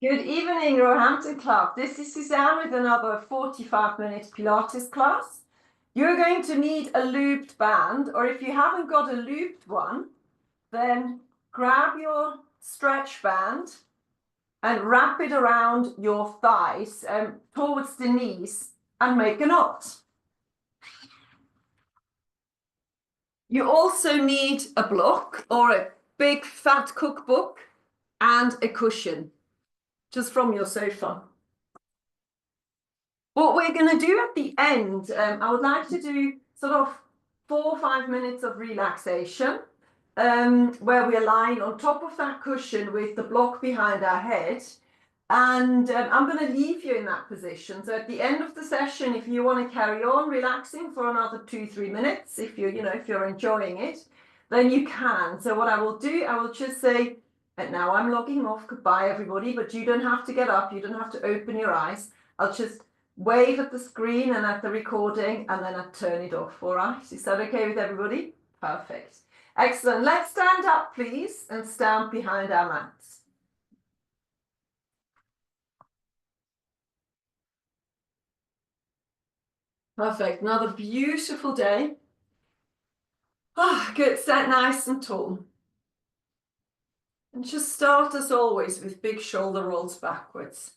Good evening, Roehampton Club. This is Susanne with another 45-minute Pilates class. You're going to need a looped band, or if you haven't got a looped one, then grab your stretch band and wrap it around your thighs towards the knees and make a knot. You also need a block or a big fat cookbook and a cushion, just from your sofa. What we're going to do at the end, I would like to do sort of 4 or 5 minutes of relaxation, where we're lying on top of that cushion with the block behind our head. And I'm going to leave you in that position. So at the end of the session, if you want to carry on relaxing for another 2-3 minutes, if you're enjoying it, then you can. So what I will do, I will just say, and now I'm logging off, goodbye everybody, but you don't have to get up, you don't have to open your eyes. I'll just wave at the screen and at the recording, and then I turn it off. All right, is that okay with everybody? Perfect. Excellent. Let's stand up, please, and stand behind our mats. Perfect. Another beautiful day. Good. Stand nice and tall. And just start as always with big shoulder rolls backwards.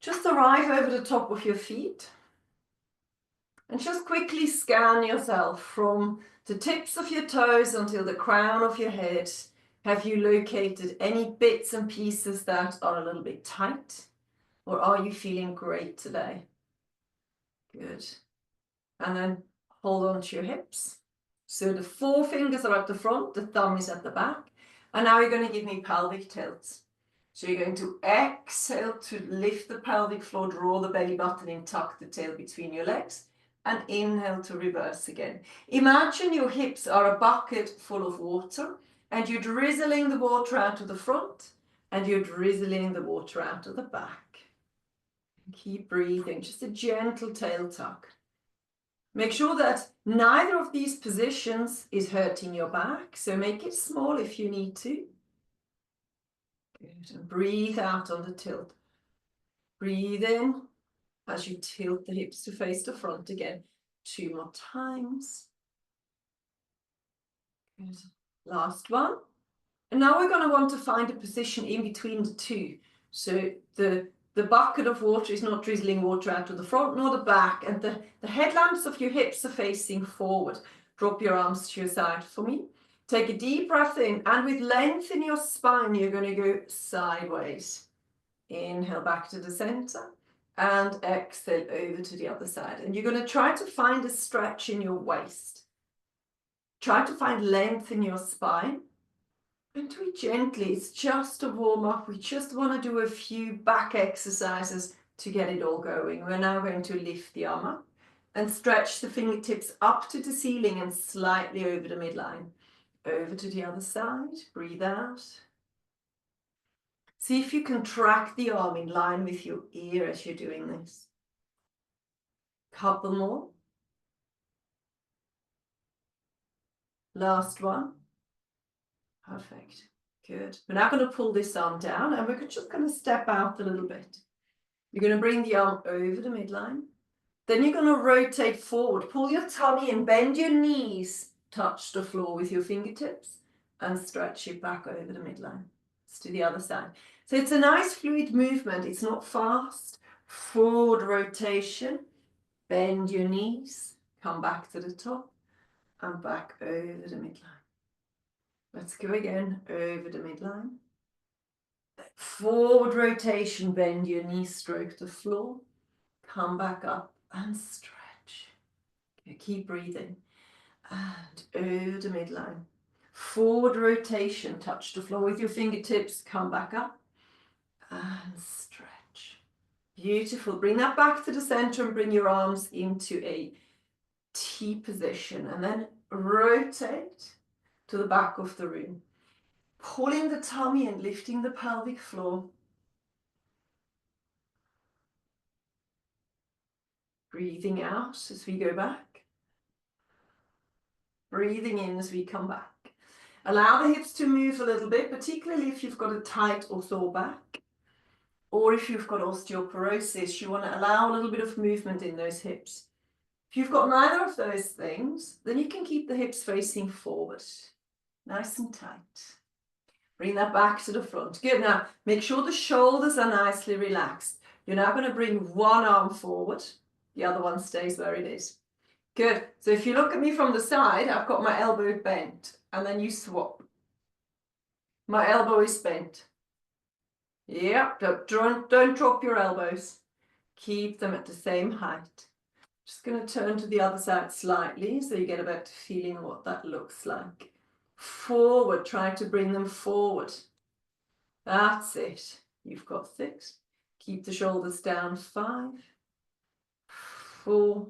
Just arrive over the top of your feet. And just quickly scan yourself from the tips of your toes until the crown of your head. Have you located any bits and pieces that are a little bit tight? Or are you feeling great today? Good. And then hold on to your hips. So the 4 fingers are at the front, the thumb is at the back. And now you're going to give me pelvic tilts. So you're going to exhale to lift the pelvic floor, draw the belly button in, tuck the tail between your legs. And inhale to reverse again. Imagine your hips are a bucket full of water and you're drizzling the water out of the front and you're drizzling the water out of the back. Keep breathing, just a gentle tail tuck. Make sure that neither of these positions is hurting your back, so make it small if you need to. Good, and breathe out on the tilt. Breathe in as you tilt the hips to face the front again. 2 more times. Good. Last one. And now we're going to want to find a position in between the two. So the bucket of water is not drizzling water out of the front nor the back, and the headlamps of your hips are facing forward. Drop your arms to your side for me. Take a deep breath in, and with length in your spine, you're going to go sideways. Inhale back to the center. And exhale over to the other side. And you're going to try to find a stretch in your waist. Try to find length in your spine. And do it gently. It's just a warm up. We just want to do a few back exercises to get it all going. We're now going to lift the arm up and stretch the fingertips up to the ceiling and slightly over the midline. Over to the other side. Breathe out. See if you can track the arm in line with your ear as you're doing this. Couple more. Last one. Perfect. Good. We're now going to pull this arm down and we're just going to step out a little bit. You're going to bring the arm over the midline. Then you're going to rotate forward. Pull your tummy in, bend your knees, touch the floor with your fingertips and stretch it back over the midline. Let's do the other side. So it's a nice fluid movement. It's not fast. Forward rotation. Bend your knees. Come back to the top and back over the midline. Let's go again. Over the midline. Forward rotation. Bend your knees. Stroke the floor. Come back up and stretch. Okay, keep breathing. And over the midline. Forward rotation. Touch the floor with your fingertips. Come back up. And stretch. Beautiful. Bring that back to the center and bring your arms into a T position. And then rotate to the back of the room. Pulling the tummy and lifting the pelvic floor. Breathing out as we go back. Breathing in as we come back. Allow the hips to move a little bit, particularly if you've got a tight or sore back. Or if you've got osteoporosis, you want to allow a little bit of movement in those hips. If you've got neither of those things, then you can keep the hips facing forward, nice and tight. Bring that back to the front. Good. Now, make sure the shoulders are nicely relaxed. You're now going to bring one arm forward. The other one stays where it is. Good. So if you look at me from the side, I've got my elbow bent, and then you swap. My elbow is bent. Yep. Don't drop your elbows. Keep them at the same height. Just going to turn to the other side slightly so you get a better feeling of what that looks like. Forward, try to bring them forward. That's it. You've got 6. Keep the shoulders down. 5, 4,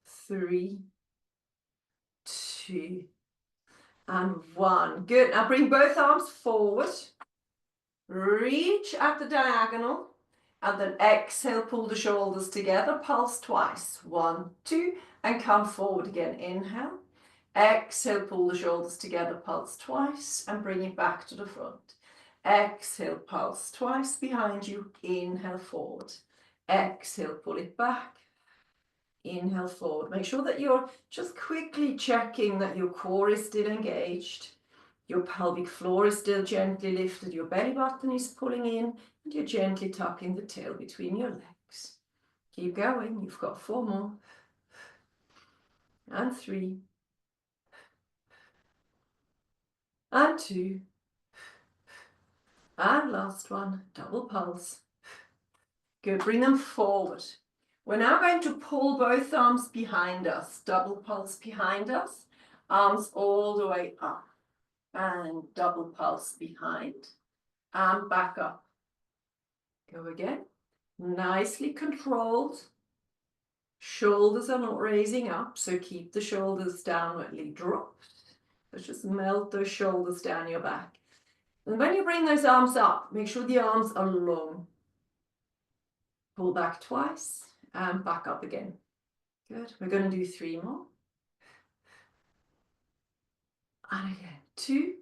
3, 2, and 1. Good. Now bring both arms forward. Reach at the diagonal. And then exhale, pull the shoulders together, pulse twice. 1, 2, and come forward again. Inhale. Exhale, pull the shoulders together, pulse twice, and bring it back to the front. Exhale, pulse twice behind you. Inhale, forward. Exhale, pull it back. Inhale, forward. Make sure that you're just quickly checking that your core is still engaged. Your pelvic floor is still gently lifted. Your belly button is pulling in. And you're gently tucking the tail between your legs. Keep going. You've got 4 more. And 3. And 2. And last one. Double pulse. Good. Bring them forward. We're now going to pull both arms behind us. Double pulse behind us. Arms all the way up. And double pulse behind. And back up. Go again. Nicely controlled. Shoulders are not raising up, so keep the shoulders downwardly dropped. Let's just melt those shoulders down your back. And when you bring those arms up, make sure the arms are long. Pull back twice and back up again. Good. We're going to do 3 more. And again, 2.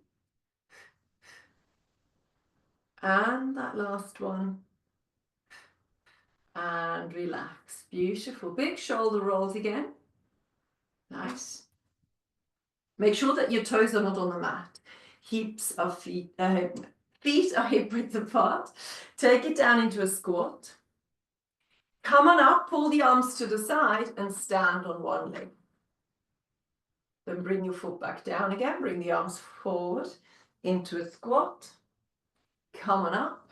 And that last one. And relax. Beautiful. Big shoulder rolls again. Nice. Make sure that your toes are not on the mat. Feet are hip width apart. Take it down into a squat. Come on up, pull the arms to the side and stand on one leg. Then bring your foot back down again. Bring the arms forward into a squat. Come on up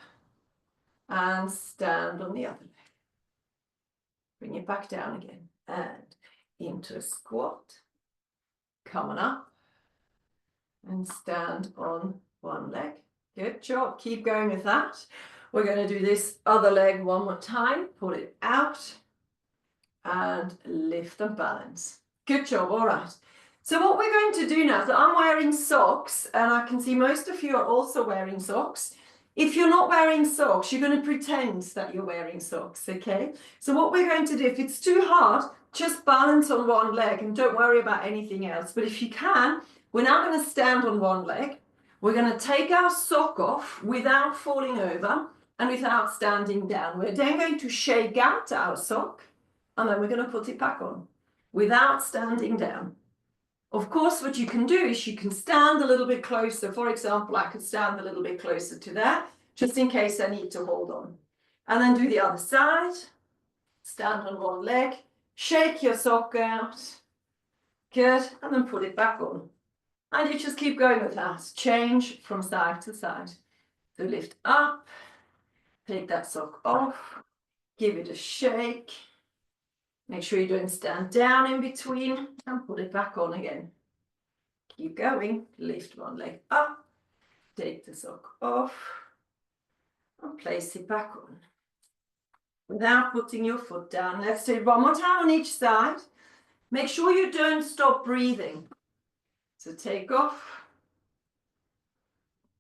and stand on the other leg. Bring it back down again and into a squat. Come on up and stand on one leg. Good job. Keep going with that. We're going to do this other leg one more time. Pull it out and lift and balance. Good job. All right. So what we're going to do now, so I'm wearing socks and I can see most of you are also wearing socks. If you're not wearing socks, you're going to pretend that you're wearing socks, okay? So what we're going to do, if it's too hard, just balance on one leg and don't worry about anything else. But if you can, we're now going to stand on one leg. We're going to take our sock off without falling over and without standing down. We're then going to shake out our sock and then we're going to put it back on without standing down. Of course, what you can do is you can stand a little bit closer. For example, I could stand a little bit closer to that, just in case I need to hold on. And then do the other side. Stand on one leg, shake your sock out. Good, and then put it back on. And you just keep going with that. Change from side to side. So lift up, take that sock off, give it a shake. Make sure you don't stand down in between and put it back on again. Keep going, lift one leg up, take the sock off and place it back on. Without putting your foot down. Let's do it one more time on each side. Make sure you don't stop breathing. So take off,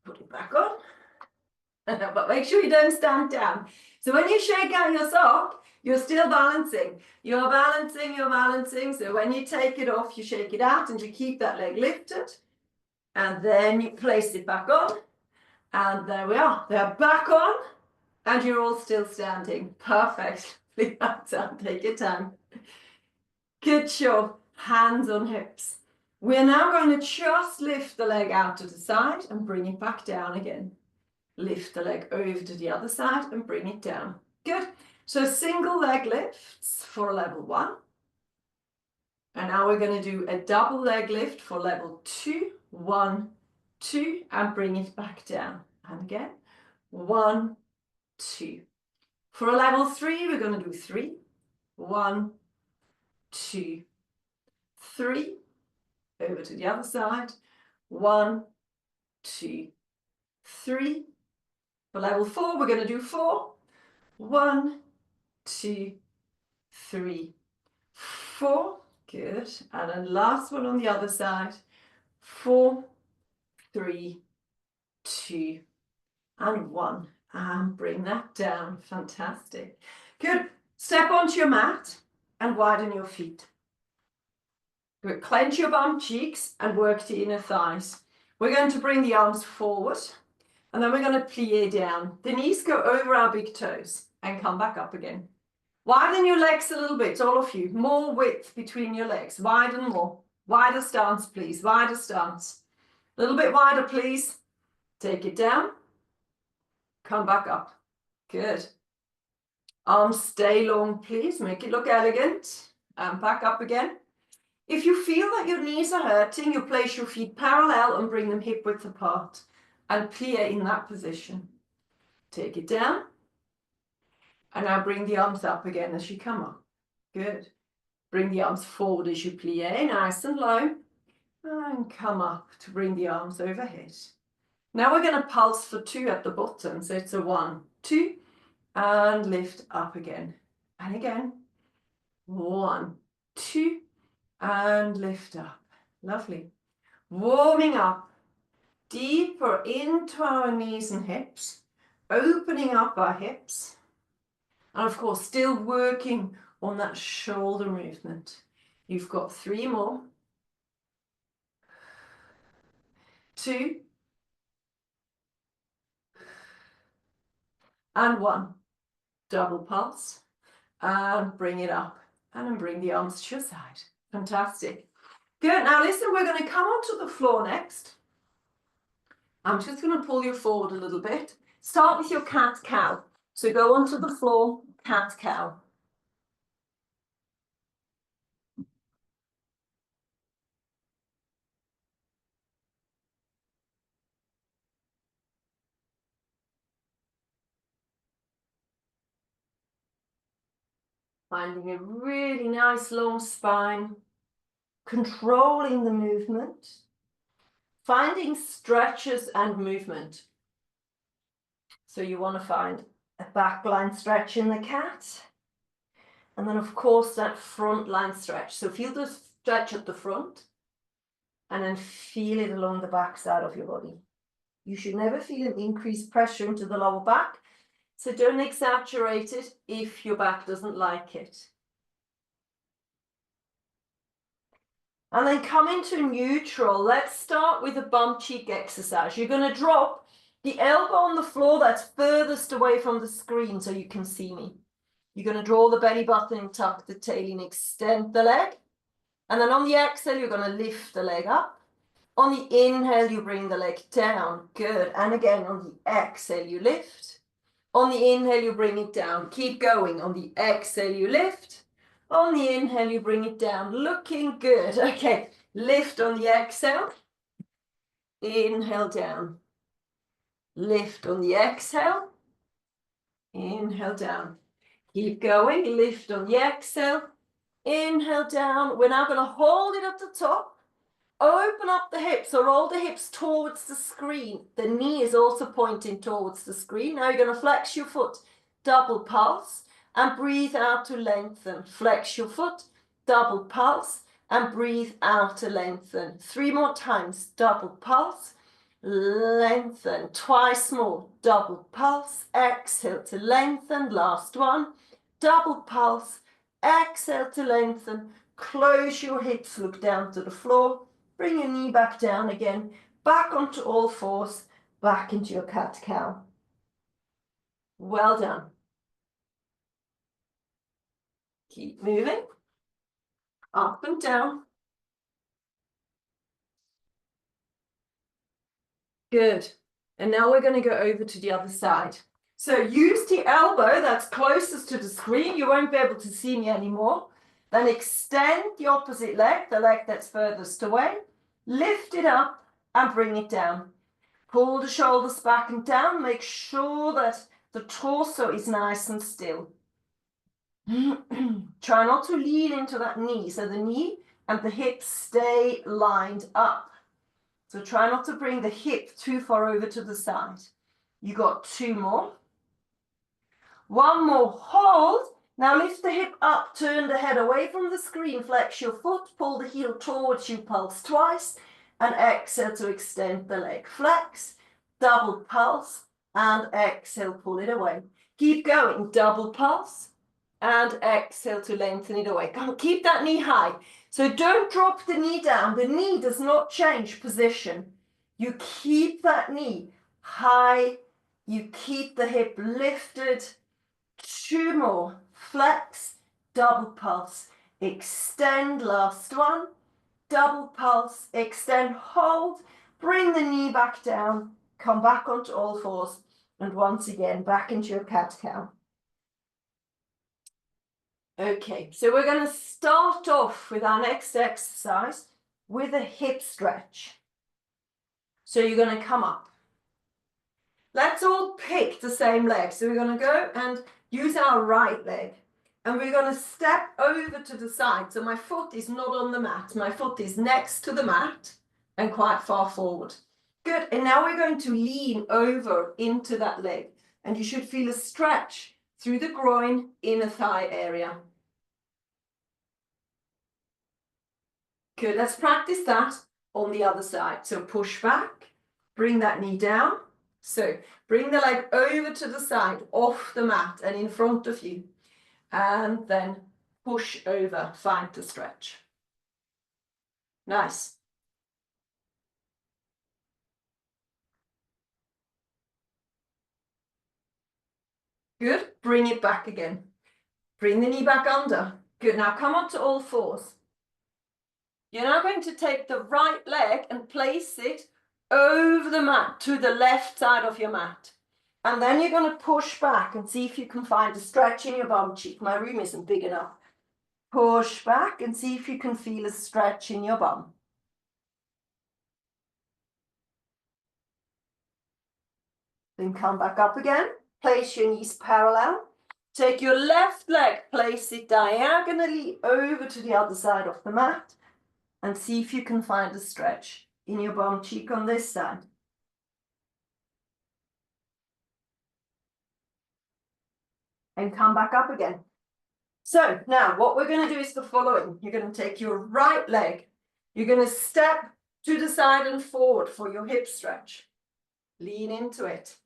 put it back on, but make sure you don't stand down. So when you shake out your sock, you're still balancing. You're balancing. So when you take it off, you shake it out and you keep that leg lifted. And then you place it back on. And there we are. They're back on. And you're all still standing. Perfect. Take your time. Good job. Hands on hips. We're now going to just lift the leg out to the side and bring it back down again. Lift the leg over to the other side and bring it down. Good. So single leg lifts for level 1. And now we're going to do a double leg lift for level 2. 1, 2, and bring it back down. And again, 1, 2. For a level 3, we're going to do 3. 1, 2, 3. Over to the other side. 1, 2, 3. For level 4, we're going to do 4. 1, 2, 3, 4. Good. And then last one on the other side. 4, 3, 2, and 1. And bring that down. Fantastic. Good. Step onto your mat and widen your feet. Good. Clench your bum cheeks and work the inner thighs. We're going to bring the arms forward and then we're going to plie down. The knees go over our big toes and come back up again. Widen your legs a little bit, all of you. More width between your legs. Widen more. Wider stance, please. Wider stance. A little bit wider, please. Take it down. Come back up. Good. Arms stay long, please. Make it look elegant. And back up again. If you feel that your knees are hurting, you place your feet parallel and bring them hip width apart. And plie in that position. Take it down. And now bring the arms up again as you come up. Good. Bring the arms forward as you plie, nice and low. And come up to bring the arms overhead. Now we're going to pulse for 2 at the bottom. So it's a 1, 2, and lift up again. And again. 1, 2, and lift up. Lovely. Warming up. Deeper into our knees and hips. Opening up our hips. And of course, still working on that shoulder movement. You've got 3 more. 2. And 1. Double pulse. And bring it up. And then bring the arms to your side. Fantastic. Good. Now listen, we're going to come onto the floor next. I'm just going to pull you forward a little bit. Start with your cat-cow. So go onto the floor, cat-cow. Finding a really nice long spine. Controlling the movement. Finding stretches and movement. So you want to find a back line stretch in the cat. And then of course that front line stretch. So feel the stretch at the front. And then feel it along the back side of your body. You should never feel an increased pressure into the lower back. So don't exaggerate it if your back doesn't like it. And then come into neutral. Let's start with a bum cheek exercise. You're going to drop the elbow on the floor that's furthest away from the screen so you can see me. You're going to draw the belly button and tuck the tail in, extend the leg. And then on the exhale, you're going to lift the leg up. On the inhale, you bring the leg down. Good. And again, on the exhale, you lift. On the inhale, you bring it down. Keep going. On the exhale, you lift. On the inhale, you bring it down. Looking good. Okay. Lift on the exhale. Inhale down. Lift on the exhale. Inhale down. Keep going. Lift on the exhale. Inhale down. We're now going to hold it at the top. Open up the hips or roll the hips towards the screen. The knee is also pointing towards the screen. Now you're going to flex your foot, double pulse, and breathe out to lengthen. Flex your foot, double pulse, and breathe out to lengthen. 3 more times, double pulse, lengthen. Twice more, double pulse, exhale to lengthen. Last one, double pulse, exhale to lengthen. Close your hips, look down to the floor. Bring your knee back down again, back onto all fours, back into your cat-cow. Well done. Keep moving. Up and down. Good. And now we're going to go over to the other side. So use the elbow that's closest to the screen. You won't be able to see me anymore. Then extend the opposite leg, the leg that's furthest away. Lift it up and bring it down. Pull the shoulders back and down. Make sure that the torso is nice and still. Try not to lean into that knee. So the knee and the hips stay lined up. So try not to bring the hip too far over to the side. You got 2 more. 1 more, hold. Now lift the hip up, turn the head away from the screen, flex your foot, pull the heel towards you, pulse twice, and exhale to extend the leg. Flex, double pulse, and exhale, pull it away. Keep going, double pulse, and exhale to lengthen it away. Keep that knee high. So don't drop the knee down. The knee does not change position. You keep that knee high. You keep the hip lifted. 2 more. Flex, double pulse. Extend, last one. Double pulse, extend, hold. Bring the knee back down. Come back onto all fours. And once again, back into your cat-cow. Okay, so we're going to start off with our next exercise with a hip stretch. So you're going to come up. Let's all pick the same leg. So we're going to go and use our right leg. And we're going to step over to the side. So my foot is not on the mat. My foot is next to the mat and quite far forward. Good. And now we're going to lean over into that leg. And you should feel a stretch through the groin, inner thigh area. Good, let's practice that on the other side. So push back, bring that knee down. So bring the leg over to the side, off the mat and in front of you. And then push over, find the stretch. Nice. Good, bring it back again. Bring the knee back under. Good, now come up to all fours. You're now going to take the right leg and place it over the mat to the left side of your mat. And then you're going to push back and see if you can find a stretch in your bum cheek. My room isn't big enough. Push back and see if you can feel a stretch in your bum. Then come back up again. Place your knees parallel. Take your left leg, place it diagonally over to the other side of the mat. And see if you can find a stretch in your bum cheek on this side. And come back up again. So now what we're going to do is the following. You're going to take your right leg. You're going to step to the side and forward for your hip stretch. Lean into it.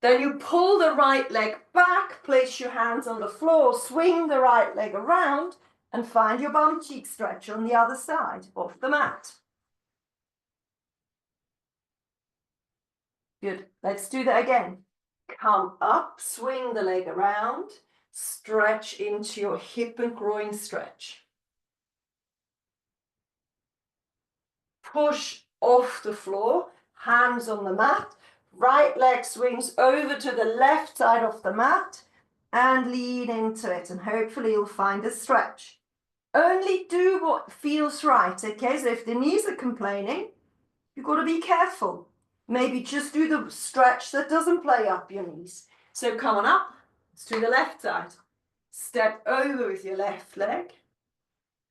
Then you pull the right leg back, place your hands on the floor, swing the right leg around, and find your bum cheek stretch on the other side of the mat. Good. Let's do that again. Come up, swing the leg around, stretch into your hip and groin stretch. Push off the floor, hands on the mat. Right leg swings over to the left side of the mat and lean into it, and hopefully you'll find a stretch. Only do what feels right, okay? So if the knees are complaining, you've got to be careful. Maybe just do the stretch that doesn't play up your knees. So come on up, let's do the left side. Step over with your left leg.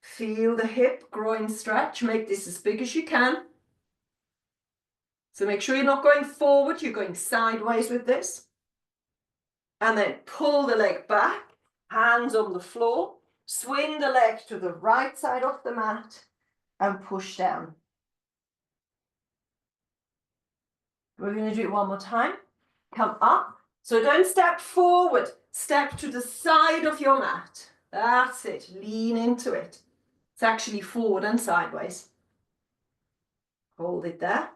Feel the hip groin stretch. Make this as big as you can. So make sure you're not going forward, you're going sideways with this. And then pull the leg back, hands on the floor. Swing the leg to the right side of the mat and push down. We're going to do it one more time. Come up. So don't step forward. Step to the side of your mat. That's it. Lean into it. It's actually forward and sideways. Hold it there.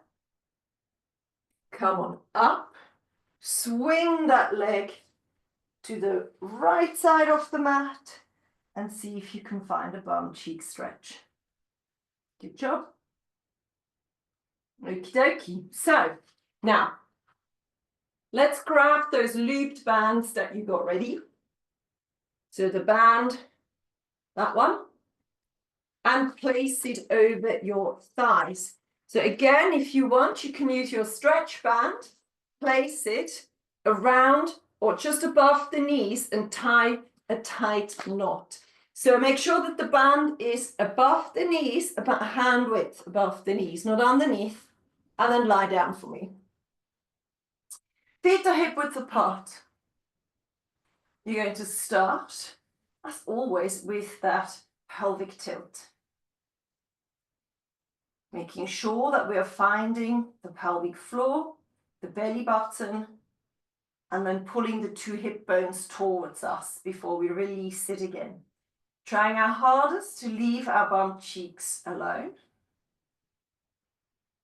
Come on up. Swing that leg to the right side of the mat and see if you can find a bum cheek stretch. Good job. Okie dokie. So now let's grab those looped bands that you got ready. So the band, that one, and place it over your thighs. So again, if you want, you can use your stretch band, place it around or just above the knees and tie a tight knot. So make sure that the band is above the knees, about hand width above the knees, not underneath, and then lie down for me. Feet are hip width apart. You're going to start, as always, with that pelvic tilt. Making sure that we are finding the pelvic floor, the belly button, and then pulling the two hip bones towards us before we release it again. Trying our hardest to leave our bum cheeks alone.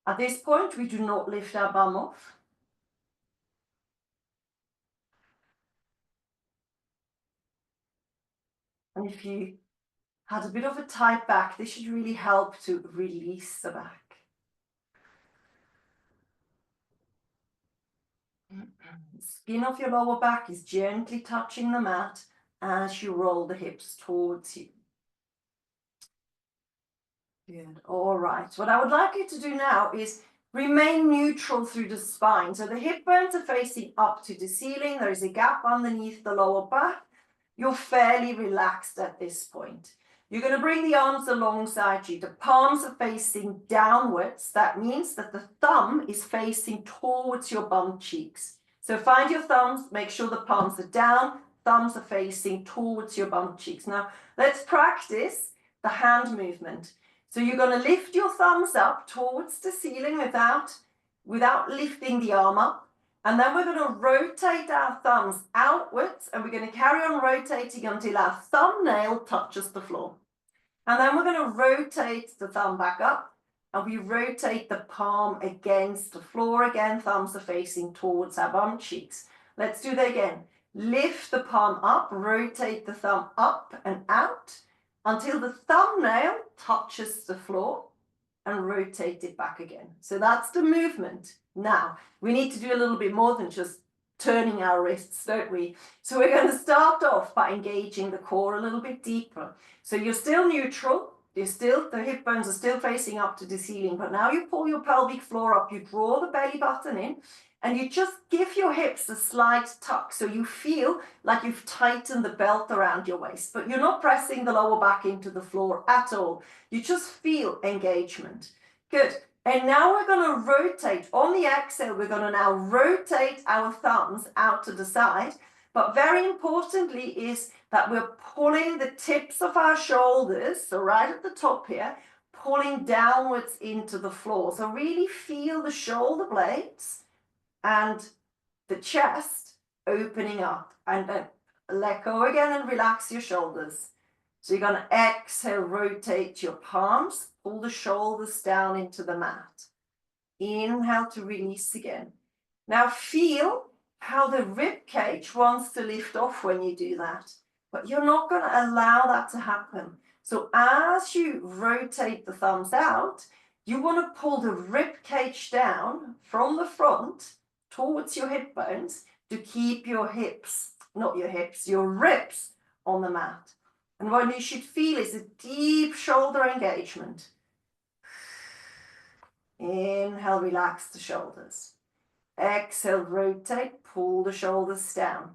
At this point, we do not lift our bum off. And if you had a bit of a tight back, this should really help to release the back. The skin of your lower back is gently touching the mat as you roll the hips towards you. Good. All right. What I would like you to do now is remain neutral through the spine. So the hip bones are facing up to the ceiling. There is a gap underneath the lower back. You're fairly relaxed at this point. You're going to bring the arms alongside you. The palms are facing downwards. That means that the thumb is facing towards your bum cheeks. So find your thumbs, make sure the palms are down, thumbs are facing towards your bum cheeks. Now, let's practice the hand movement. So you're going to lift your thumbs up towards the ceiling without lifting the arm up. And then we're going to rotate our thumbs outwards, and we're going to carry on rotating until our thumbnail touches the floor. And then we're going to rotate the thumb back up, and we rotate the palm against the floor again. Thumbs are facing towards our bum cheeks. Let's do that again. Lift the palm up, rotate the thumb up and out until the thumbnail touches the floor, and rotate it back again. So that's the movement. Now, we need to do a little bit more than just turning our wrists, don't we? So we're going to start off by engaging the core a little bit deeper. So you're still neutral, the hip bones are still facing up to the ceiling, but now you pull your pelvic floor up, you draw the belly button in, and you just give your hips a slight tuck so you feel like you've tightened the belt around your waist, but you're not pressing the lower back into the floor at all. You just feel engagement. Good. And now we're going to rotate. On the exhale, we're going to now rotate our thumbs out to the side. But very importantly is that we're pulling the tips of our shoulders, so right at the top here, pulling downwards into the floor. So really feel the shoulder blades and the chest opening up, and then let go again and relax your shoulders. So you're going to exhale, rotate your palms, pull the shoulders down into the mat. Inhale to release again. Now feel how the rib cage wants to lift off when you do that, but you're not going to allow that to happen. So as you rotate the thumbs out, you want to pull the rib cage down from the front towards your hip bones to keep your hips, not your hips, your ribs on the mat. And what you should feel is a deep shoulder engagement. Inhale, relax the shoulders. Exhale, rotate, pull the shoulders down.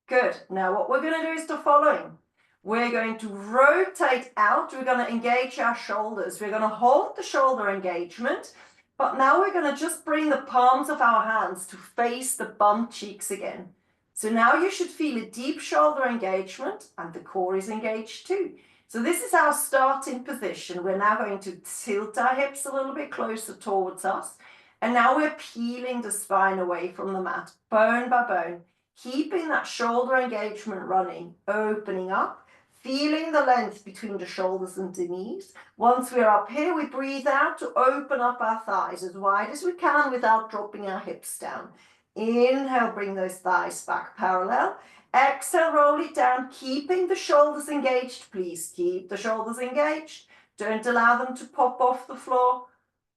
Good. Now what we're going to do is the following. We're going to rotate out. We're going to engage our shoulders. We're going to hold the shoulder engagement. But now we're going to just bring the palms of our hands to face the bum cheeks again. So now you should feel a deep shoulder engagement, and the core is engaged too. So this is our starting position. We're now going to tilt our hips a little bit closer towards us. And now we're peeling the spine away from the mat, bone by bone, keeping that shoulder engagement running, opening up, feeling the length between the shoulders and the knees. Once we're up here, we breathe out to open up our thighs as wide as we can without dropping our hips down. Inhale, bring those thighs back parallel. Exhale, roll it down, keeping the shoulders engaged. Please keep the shoulders engaged. Don't allow them to pop off the floor.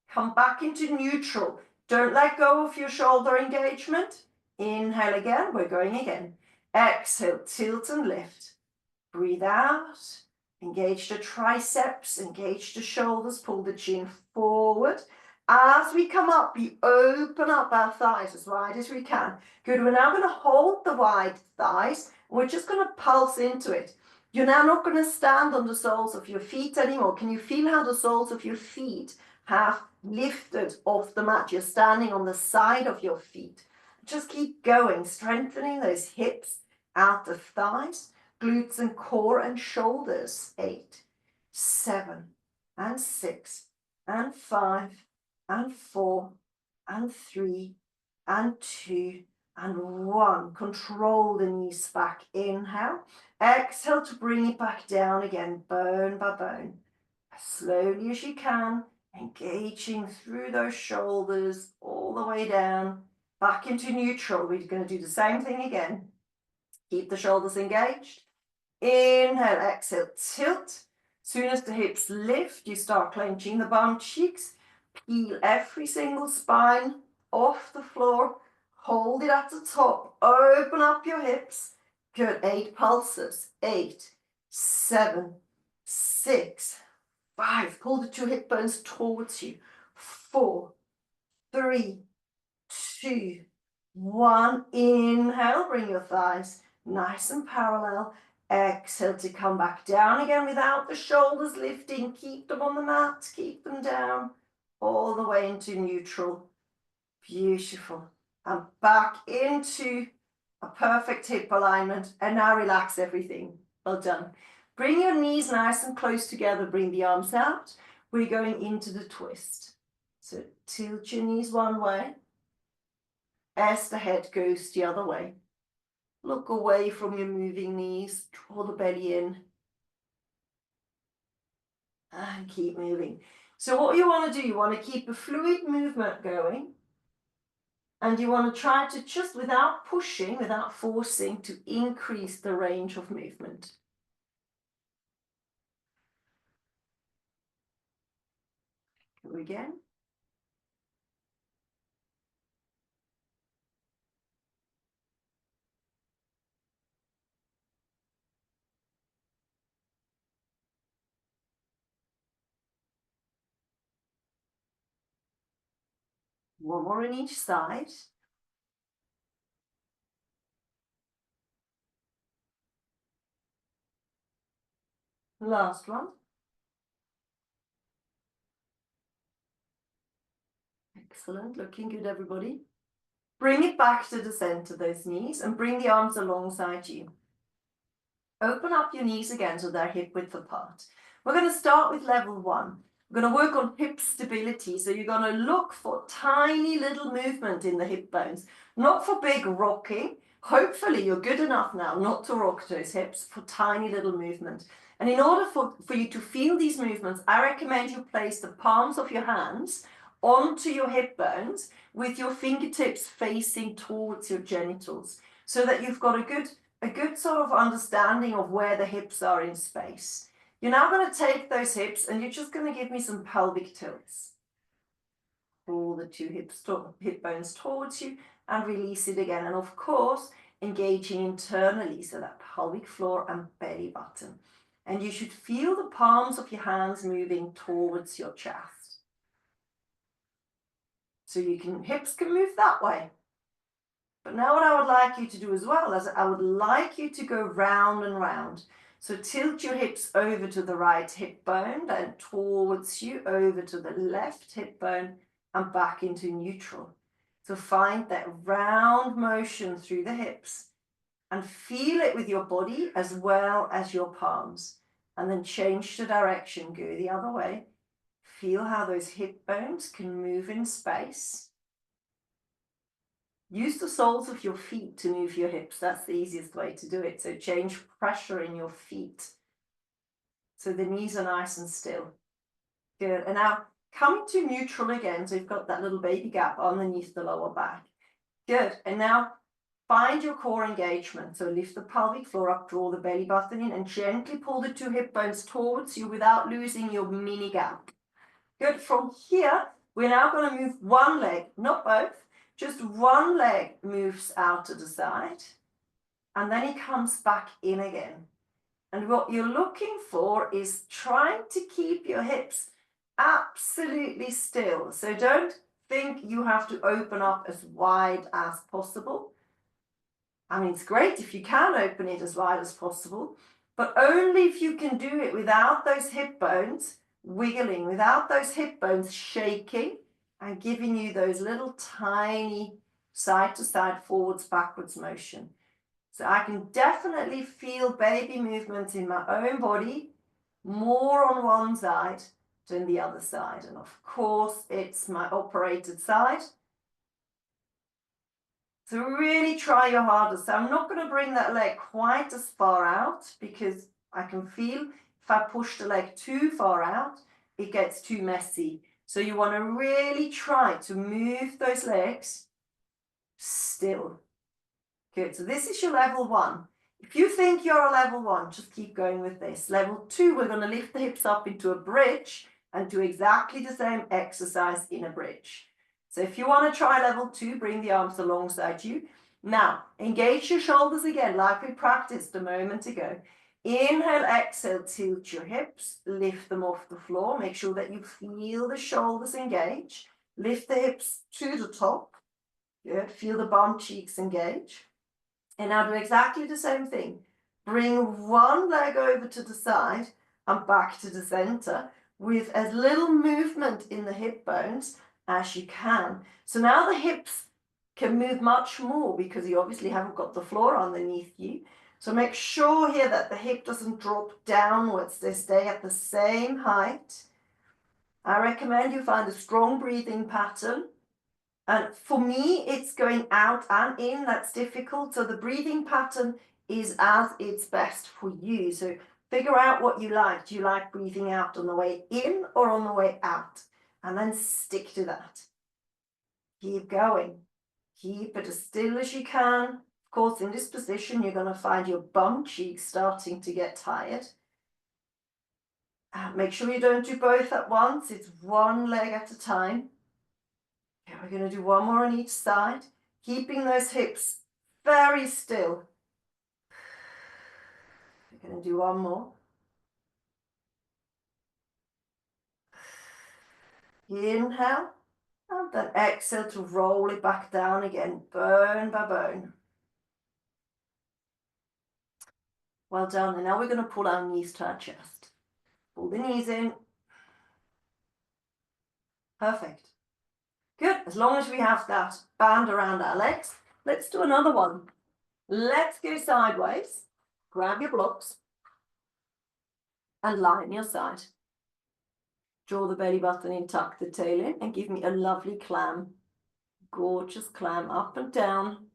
Come back into neutral. Don't let go of your shoulder engagement. Inhale again, we're going again. Exhale, tilt and lift. Breathe out. Engage the triceps, engage the shoulders, pull the chin forward. As we come up, we open up our thighs as wide as we can. Good, we're now going to hold the wide thighs. We're just going to pulse into it. You're now not going to stand on the soles of your feet anymore. Can you feel how the soles of your feet have lifted off the mat? You're standing on the side of your feet. Just keep going, strengthening those hips out the thighs, glutes and core and shoulders. 8, 7, and 6, and 5, and 4, and 3, and 2, and 1. Control the knees back. Inhale. Exhale to bring it back down again, bone by bone. As slowly as you can, engaging through those shoulders all the way down, back into neutral. We're going to do the same thing again. Keep the shoulders engaged. Inhale, exhale, tilt. Soon as the hips lift, you start clenching the bum cheeks. Peel every single spine off the floor. Hold it at the top. Open up your hips. Good. 8 pulses. 8, 7, 6, 5. Pull the 2 hip bones towards you. 4, 3, 2, 1. Inhale. Bring your thighs nice and parallel. Exhale to come back down again without the shoulders lifting. Keep them on the mat. Keep them down. All the way into neutral. Beautiful. And back into a perfect hip alignment. And now relax everything. Well done. Bring your knees nice and close together. Bring the arms out. We're going into the twist. So tilt your knees one way as the head goes the other way. Look away from your moving knees. Draw the belly in. And keep moving. So what you want to do, you want to keep a fluid movement going. And you want to try to just, without pushing, without forcing, to increase the range of movement. Go again. One more on each side. Last one. Excellent, looking good, everybody. Bring it back to the center, those knees, and bring the arms alongside you. Open up your knees again so they're hip width apart. We're going to start with level 1. We're going to work on hip stability. So you're going to look for tiny little movement in the hip bones, not for big rocking. Hopefully you're good enough now not to rock those hips, for tiny little movement. And in order for you to feel these movements, I recommend you place the palms of your hands onto your hip bones with your fingertips facing towards your genitals, so that you've got a good sort of understanding of where the hips are in space. You're now going to take those hips and you're just going to give me some pelvic tilts. Pull the 2 hip bones towards you and release it again. And of course, engaging internally, so that pelvic floor and belly button. And you should feel the palms of your hands moving towards your chest. So hips can move that way. But now what I would like you to do as well is I would like you to go round and round. So tilt your hips over to the right hip bone, then towards you, over to the left hip bone, and back into neutral. So find that round motion through the hips and feel it with your body as well as your palms. And then change the direction, go the other way. Feel how those hip bones can move in space. Use the soles of your feet to move your hips. That's the easiest way to do it. So change pressure in your feet So the knees are nice and still. Good. And now coming to neutral again. So you've got that little baby gap underneath the lower back. Good. And now find your core engagement. So lift the pelvic floor up, draw the belly button in, and gently pull the two hip bones towards you without losing your mini gap. Good. From here, we're now going to move one leg, not both, just one leg moves out to the side, and then he comes back in again. And what you're looking for is trying to keep your hips absolutely still. So don't think you have to open up as wide as possible. I mean, it's great if you can open it as wide as possible, but only if you can do it without those hip bones wiggling, without those hip bones shaking and giving you those little tiny side to side, forwards, backwards motion. So I can definitely feel baby movements in my own body more on one side than the other side. And of course, it's my operated side. So really try your hardest. So I'm not going to bring that leg quite as far out because I can feel if I push the leg too far out, it gets too messy. So you want to really try to move those legs still. Good. So this is your level 1. If you think you're a level 1, just keep going with this. Level 2, we're going to lift the hips up into a bridge and do exactly the same exercise in a bridge. So if you want to try level 2, bring the arms alongside you. Now, engage your shoulders again, like we practiced a moment ago. Inhale, exhale, tilt your hips, lift them off the floor. Make sure that you feel the shoulders engage. Lift the hips to the top. Good. Feel the bum cheeks engage. And now do exactly the same thing. Bring one leg over to the side and back to the center with as little movement in the hip bones as you can. So now the hips can move much more because you obviously haven't got the floor underneath you. So make sure here that the hip doesn't drop downwards. They stay at the same height. I recommend you find a strong breathing pattern. And for me, it's going out and in. That's difficult. So the breathing pattern is as it's best for you. So figure out what you like. Do you like breathing out on the way in or on the way out? And then stick to that. Keep going. Keep it as still as you can. Of course, in this position, you're going to find your bum cheeks starting to get tired. Make sure you don't do both at once. It's one leg at a time. Okay, we're going to do one more on each side, keeping those hips very still. We're going to do one more. Inhale, and then exhale to roll it back down again, bone by bone. Well done. And now we're going to pull our knees to our chest. Pull the knees in. Perfect. Good. As long as we have that band around our legs, let's do another one. Let's go sideways. Grab your blocks and lie on your side. Draw the belly button in, tuck the tail in, and give me a lovely clam. Gorgeous clam up and down.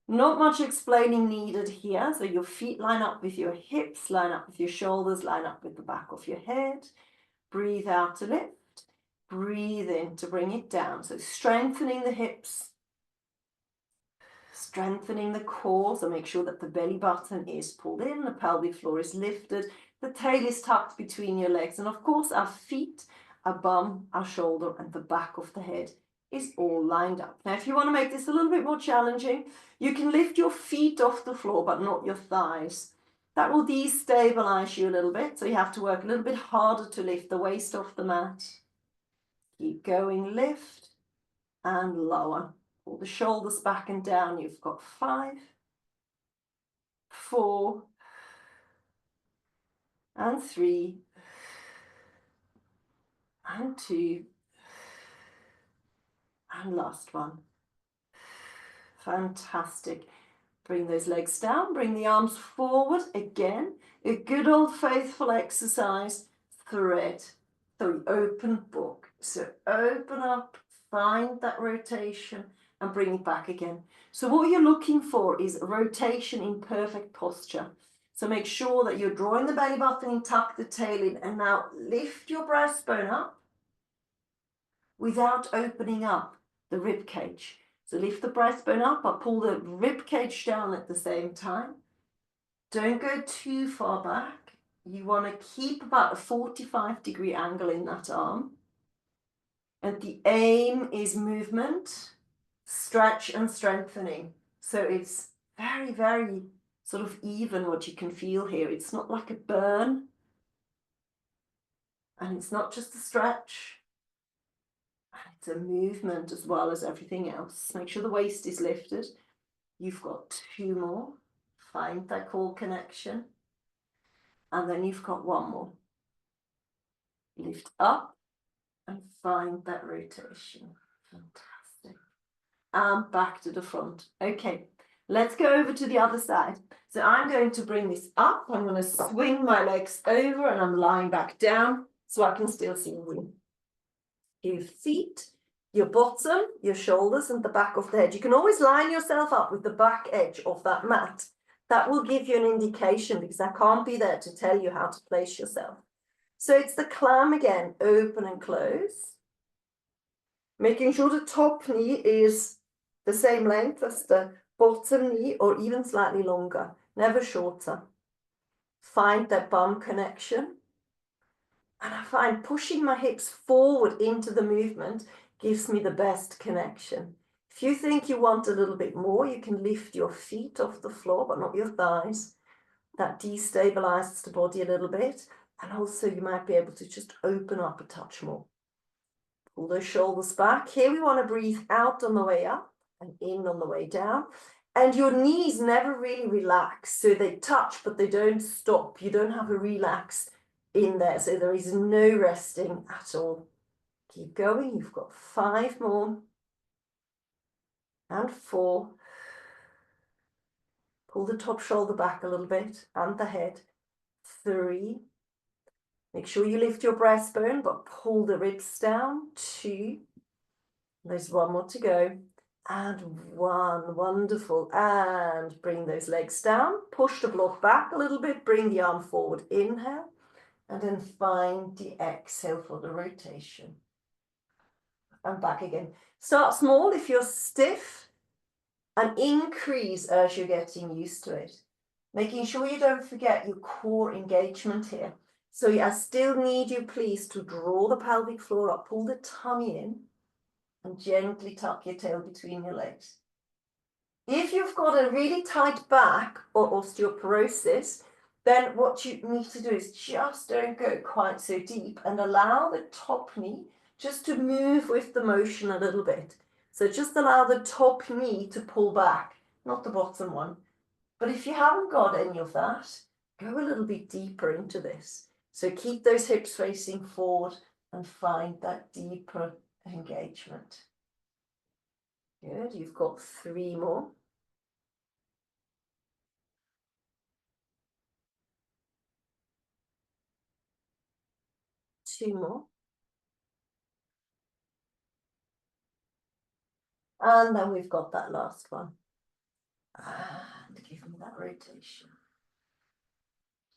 Not much explaining needed here. So your feet line up with your hips, line up with your shoulders, line up with the back of your head. Breathe out to lift. Breathe in to bring it down. So strengthening the hips, strengthening the core. So make sure that the belly button is pulled in, the pelvic floor is lifted, the tail is tucked between your legs. And of course, our feet, our bum, our shoulder, and the back of the head is all lined up. Now, if you want to make this a little bit more challenging, you can lift your feet off the floor, but not your thighs. That will destabilize you a little bit. So you have to work a little bit harder to lift the waist off the mat. Keep going, lift and lower. Pull the shoulders back and down. You've got 5, 4, and 3, and 2, and last one. Fantastic. Bring those legs down, bring the arms forward again. A good old faithful exercise, thread. So open book. So open up, find that rotation and bring it back again. So what you're looking for is rotation in perfect posture. So make sure that you're drawing the belly button in, tuck the tail in, and now lift your breastbone up without opening up the rib cage. So lift the breastbone up, I'll pull the rib cage down at the same time. Don't go too far back. You want to keep about a 45-degree angle in that arm. And the aim is movement, stretch and strengthening. So it's very, very sort of even what you can feel here. It's not like a burn. And it's not just a stretch. It's a movement as well as everything else. Make sure the waist is lifted. You've got 2 more. Find that core connection. And then you've got 1 more. Lift up and find that rotation. Fantastic. And back to the front. Okay, let's go over to the other side. So I'm going to bring this up. I'm going to swing my legs over and I'm lying back down so I can still see you. Your feet, your bottom, your shoulders, and the back of the head. You can always line yourself up with the back edge of that mat. That will give you an indication because I can't be there to tell you how to place yourself. So it's the clam again, open and close. Making sure the top knee is the same length as the bottom knee or even slightly longer, never shorter. Find that bum connection. And I find pushing my hips forward into the movement gives me the best connection. If you think you want a little bit more, you can lift your feet off the floor, but not your thighs. That destabilizes the body a little bit. And also you might be able to just open up a touch more. Pull those shoulders back. Here we want to breathe out on the way up and in on the way down. And your knees never really relax. So they touch, but they don't stop. You don't have a relax in there. So there is no resting at all. Keep going. You've got 5 more. And 4. Pull the top shoulder back a little bit and the head. 3. Make sure you lift your breastbone, but pull the ribs down. 2. There's 1 more to go. And 1. Wonderful. And bring those legs down. Push the block back a little bit. Bring the arm forward. Inhale. And then find the exhale for the rotation. And back again. Start small if you're stiff and increase as you're getting used to it. Making sure you don't forget your core engagement here. So I still need you, please, to draw the pelvic floor up, pull the tummy in, and gently tuck your tail between your legs. If you've got a really tight back or osteoporosis, then what you need to do is just don't go quite so deep and allow the top knee just to move with the motion a little bit. So just allow the top knee to pull back, not the bottom one. But if you haven't got any of that, go a little bit deeper into this. So keep those hips facing forward and find that deeper engagement. Good, you've got 3 more. Two more. And then we've got that last one. And give me that rotation.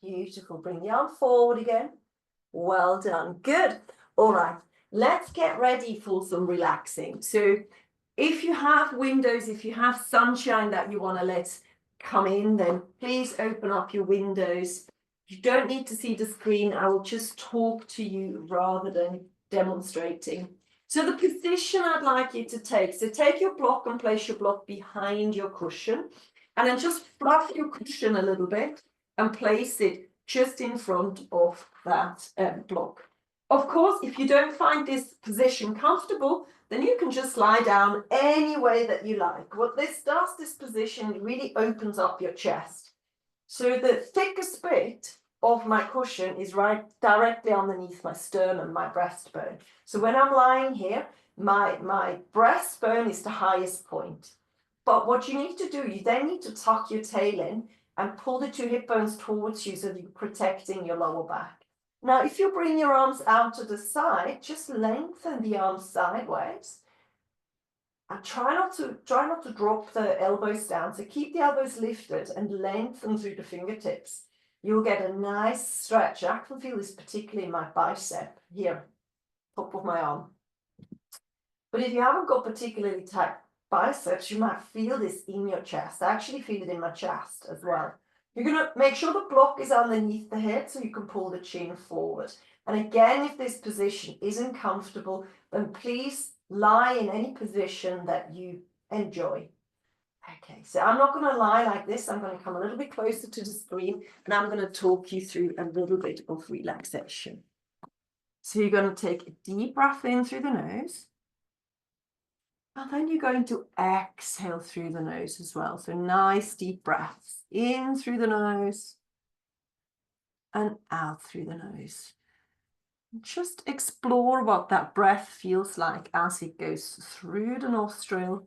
Beautiful. Bring the arm forward again. Well done. Good. All right. Let's get ready for some relaxing. So if you have windows, if you have sunshine that you want to let come in, then please open up your windows. You don't need to see the screen. I will just talk to you rather than demonstrating. So the position I'd like you to take, so take your block and place your block behind your cushion, and then just fluff your cushion a little bit and place it just in front of that block. Of course, if you don't find this position comfortable, then you can just lie down any way that you like. What this does, this position, it really opens up your chest. So the thickest bit of my cushion is right directly underneath my sternum, my breastbone. So when I'm lying here, my breastbone is the highest point. But what you need to do, you then need to tuck your tail in and pull the 2 hip bones towards you so that you're protecting your lower back. Now, if you bring your arms out to the side, just lengthen the arms sideways. And try not to drop the elbows down. So keep the elbows lifted and lengthen through the fingertips. you'll get a nice stretch. I can feel this particularly in my bicep here, top of my arm. But if you haven't got particularly tight biceps, you might feel this in your chest. I actually feel it in my chest as well. You're going to make sure the block is underneath the head so you can pull the chin forward. And again, if this position isn't comfortable, then please lie in any position that you enjoy. Okay, so I'm not going to lie like this. I'm going to come a little bit closer to the screen and I'm going to talk you through a little bit of relaxation. So you're going to take a deep breath in through the nose. And then you're going to exhale through the nose as well. So nice deep breaths in through the nose and out through the nose. Just explore what that breath feels like as it goes through the nostril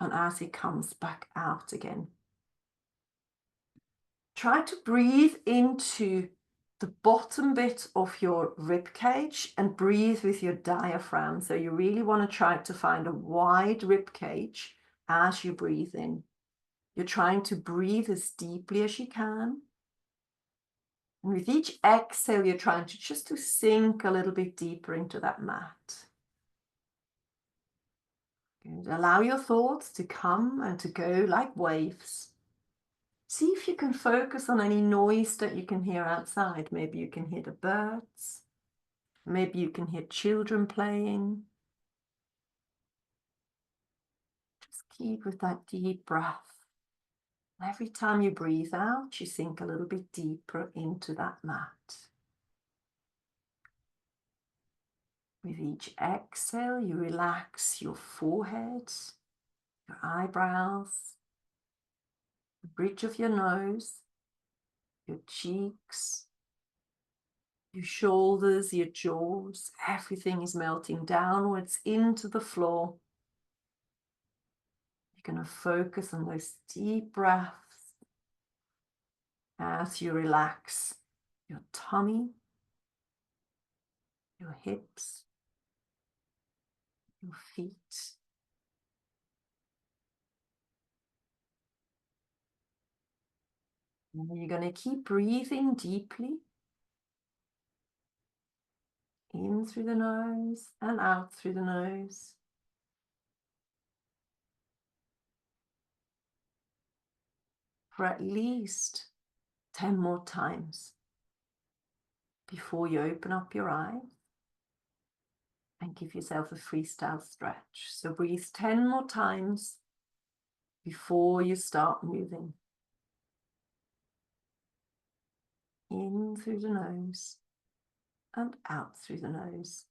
and as it comes back out again. Try to breathe into the bottom bit of your rib cage and breathe with your diaphragm. So you really want to try to find a wide rib cage as you breathe in. You're trying to breathe as deeply as you can. And with each exhale, you're trying to just sink a little bit deeper into that mat. Good. Allow your thoughts to come and to go like waves. See if you can focus on any noise that you can hear outside. Maybe you can hear the birds. Maybe you can hear children playing. Just keep with that deep breath. Every time you breathe out, you sink a little bit deeper into that mat. With each exhale, you relax your forehead, your eyebrows, the bridge of your nose, your cheeks, your shoulders, your jaws. Everything is melting downwards into the floor. You're going to focus on those deep breaths as you relax your tummy, your hips, your feet. And you're going to keep breathing deeply in through the nose and out through the nose. For at least 10 more times before you open up your eyes and give yourself a freestyle stretch. So breathe 10 more times before you start moving. In through the nose and out through the nose.